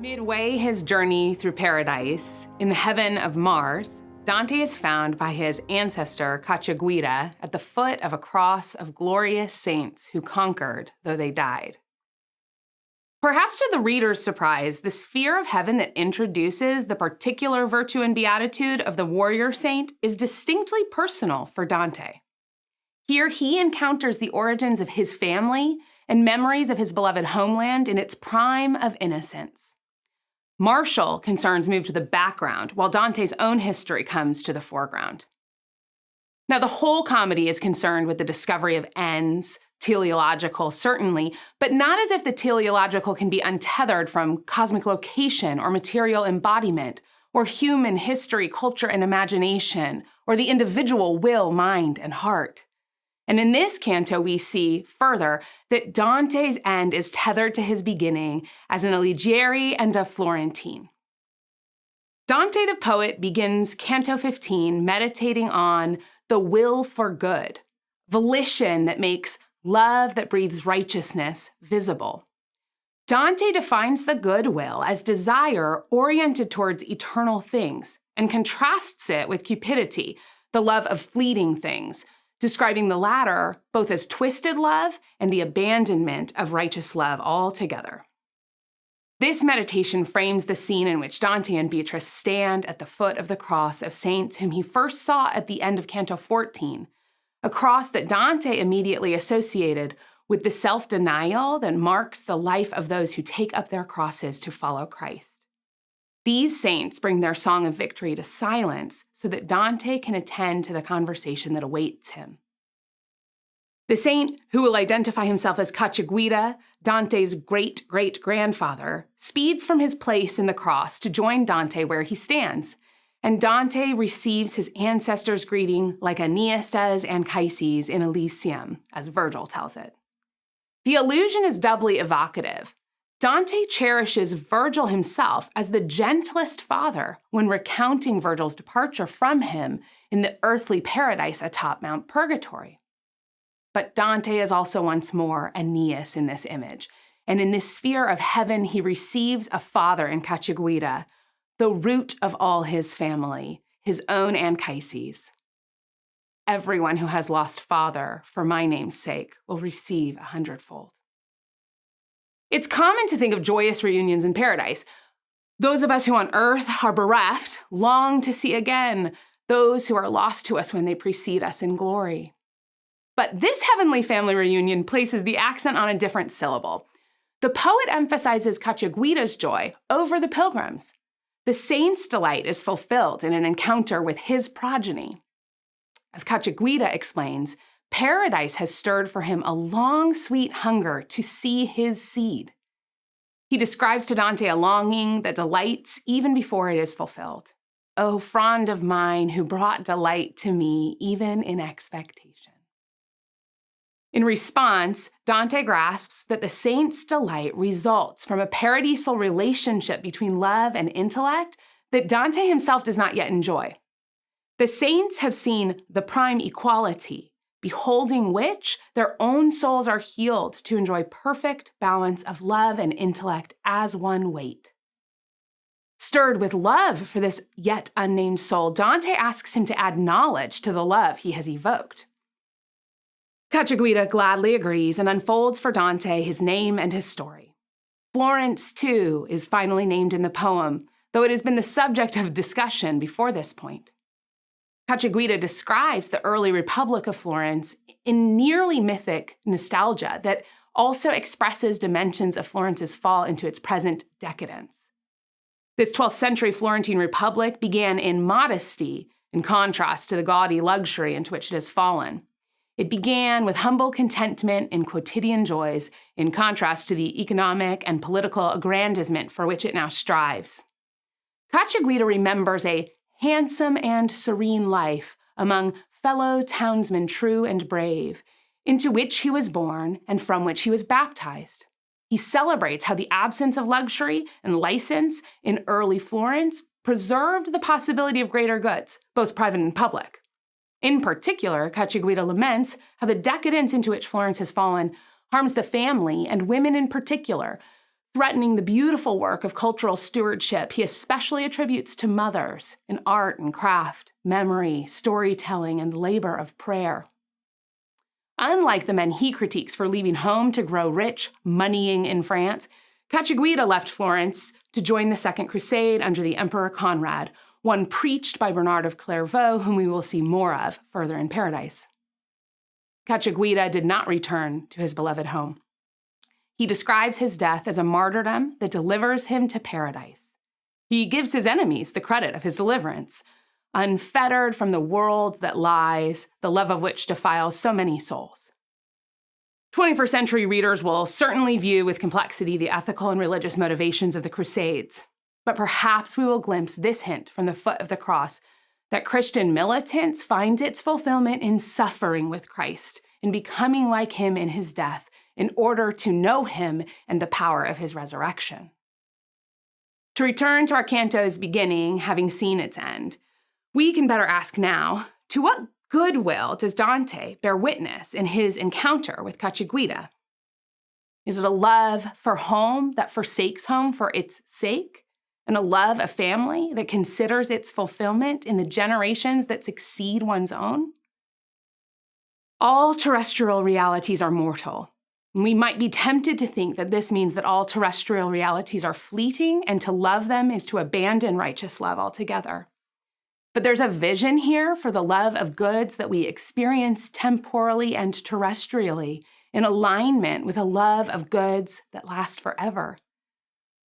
Midway his journey through paradise, in the heaven of Mars, Dante is found by his ancestor Cacciaguida at the foot of a cross of glorious saints who conquered, though they died. Perhaps to the reader's surprise, the sphere of heaven that introduces the particular virtue and beatitude of the warrior saint is distinctly personal for Dante. Here he encounters the origins of his family and memories of his beloved homeland in its prime of innocence. Martial concerns move to the background, while Dante's own history comes to the foreground. Now, the whole comedy is concerned with the discovery of ends, teleological certainly, but not as if the teleological can be untethered from cosmic location or material embodiment, or human history, culture, and imagination, or the individual will, mind, and heart. And in this canto, we see, further, that Dante's end is tethered to his beginning as an Alighieri and a Florentine. Dante the poet begins Canto 15 meditating on the will for good, volition that makes love that breathes righteousness visible. Dante defines the good will as desire oriented towards eternal things and contrasts it with cupidity, the love of fleeting things, describing the latter both as twisted love and the abandonment of righteous love altogether. This meditation frames the scene in which Dante and Beatrice stand at the foot of the cross of saints whom he first saw at the end of Canto 14, a cross that Dante immediately associated with the self-denial that marks the life of those who take up their crosses to follow Christ. These saints bring their song of victory to silence so that Dante can attend to the conversation that awaits him. The saint, who will identify himself as Cacciaguida, Dante's great-great-grandfather, speeds from his place in the cross to join Dante where he stands, and Dante receives his ancestors' greeting like Aeneas does Anchises in Elysium, as Virgil tells it. The allusion is doubly evocative. Dante cherishes Virgil himself as the gentlest father when recounting Virgil's departure from him in the earthly paradise atop Mount Purgatory. But Dante is also once more Aeneas in this image, and in this sphere of heaven he receives a father in Cacciaguida, the root of all his family, his own Anchises. Everyone who has lost father for my name's sake will receive 100-fold. It's common to think of joyous reunions in paradise. Those of us who on earth are bereft long to see again those who are lost to us when they precede us in glory. But this heavenly family reunion places the accent on a different syllable. The poet emphasizes Cacciaguida's joy over the pilgrims. The saint's delight is fulfilled in an encounter with his progeny. As Cacciaguida explains, paradise has stirred for him a long, sweet hunger to see his seed. He describes to Dante a longing that delights even before it is fulfilled. O frond of mine who brought delight to me even in expectation. In response, Dante grasps that the saint's delight results from a paradisal relationship between love and intellect that Dante himself does not yet enjoy. The saints have seen the prime equality, beholding which their own souls are healed to enjoy perfect balance of love and intellect as one weight. Stirred with love for this yet unnamed soul, Dante asks him to add knowledge to the love he has evoked. Cacciaguida gladly agrees and unfolds for Dante his name and his story. Florence, too, is finally named in the poem, though it has been the subject of discussion before this point. Cacciaguida describes the early Republic of Florence in nearly mythic nostalgia that also expresses dimensions of Florence's fall into its present decadence. This 12th century Florentine Republic began in modesty, in contrast to the gaudy luxury into which it has fallen. It began with humble contentment in quotidian joys, in contrast to the economic and political aggrandizement for which it now strives. Cacciaguida remembers a handsome and serene life among fellow townsmen true and brave, into which he was born and from which he was baptized. He celebrates how the absence of luxury and license in early Florence preserved the possibility of greater goods, both private and public. In particular, Cacciaguida laments how the decadence into which Florence has fallen harms the family and women in particular, Threatening the beautiful work of cultural stewardship he especially attributes to mothers in art and craft, memory, storytelling, and labor of prayer. Unlike the men he critiques for leaving home to grow rich, moneying in France, Cacciaguida left Florence to join the Second Crusade under the Emperor Conrad, one preached by Bernard of Clairvaux, whom we will see more of further in Paradise. Cacciaguida did not return to his beloved home. He describes his death as a martyrdom that delivers him to paradise. He gives his enemies the credit of his deliverance, unfettered from the world that lies, the love of which defiles so many souls. 21st century readers will certainly view with complexity the ethical and religious motivations of the Crusades, but perhaps we will glimpse this hint from the foot of the cross that Christian militance finds its fulfillment in suffering with Christ, in becoming like him in his death, in order to know him and the power of his resurrection. To return to our canto's beginning, having seen its end, we can better ask now, to what goodwill does Dante bear witness in his encounter with Cacciaguida? Is it a love for home that forsakes home for its sake, and a love of family that considers its fulfillment in the generations that succeed one's own? All terrestrial realities are mortal. We might be tempted to think that this means that all terrestrial realities are fleeting, and to love them is to abandon righteous love altogether. But there's a vision here for the love of goods that we experience temporally and terrestrially in alignment with a love of goods that last forever.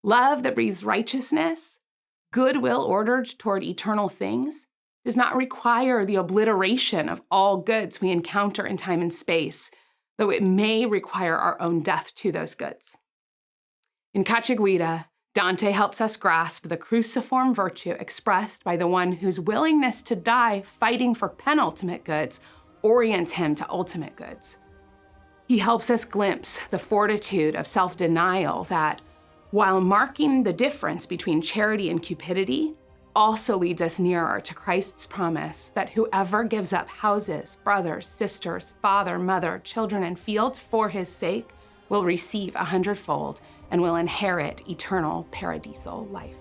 Love that breathes righteousness, goodwill ordered toward eternal things, does not require the obliteration of all goods we encounter in time and space, though it may require our own death to those goods. In Cacciaguida, Dante helps us grasp the cruciform virtue expressed by the one whose willingness to die fighting for penultimate goods orients him to ultimate goods. He helps us glimpse the fortitude of self-denial that, while marking the difference between charity and cupidity, also leads us nearer to Christ's promise that whoever gives up houses, brothers, sisters, father, mother, children, and fields for his sake will receive 100-fold and will inherit eternal Paradiso life.